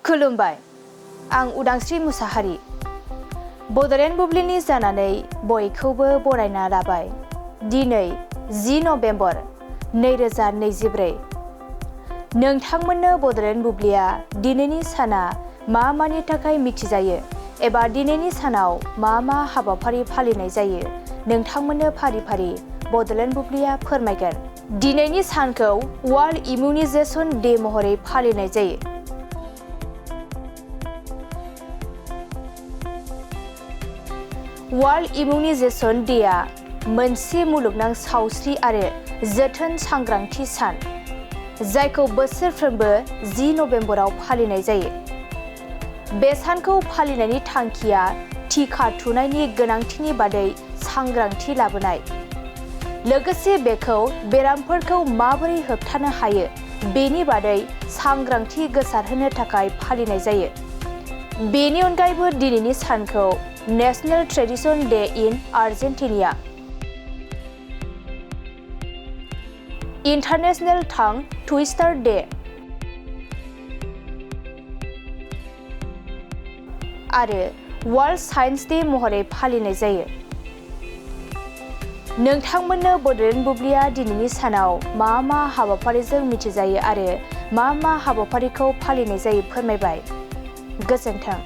खुलुमबाय, आं उदांस्रि मुसाहारि। बड'लेण्ड बुब्लिनि जानानै बयखौबो बरायना लाबाय। दिनै 10 नभेम्बर 2024। नोंथांमोननो बड'लेण्ड बुब्लिया दिनैनि साना मानि थाखाय मिथिजायो एबा दिनैनि सानाव मा हाबाफारि फालिनाय जायो नोंथांमोननो फारि-फारि बड'लेण्ड बुब्लिया फोरमायगोन। दिनैनि सानखौ वर्ल्ड इमिउनाइजेशन डे महरै फालिनाय जायो। वर्ल्ड इमिउनाइजेशन डेआ मोनसे मुलुगनां सावस्रि आरो जोथोन सांग्रांथि सान, जायखौ बोसोरफ्रोमबो 10 नभेम्बराव फालिनाय जायो। बे सानखौ फालिनायनि थांखिया टिका थुनायनि गोनांथिनि बादै सांग्रांथि लाबोनाय, लोगोसे बेखौ बेरामफोरखौ माबोरै होबथानो हायो बेनि बादै सांग्रांथि गोसारहोनो थाखाय फालिनाय जायो। बेनि अनगायैबो दिनैनि सानखौ national tradition day in Argentina, international टांग ट्विस्टार डे आरो वर्ल्ड साइन्स डे महरै फालिनाय जायो। नोंथांमोननो बड'लेण्ड बुब्लिया दिनैनि सानाव मा हाबाफारिजों मिथिजायो आरो मा हाबाफारिखौ फालिनाय जायो फोरमायबाय। गोजोन्थों।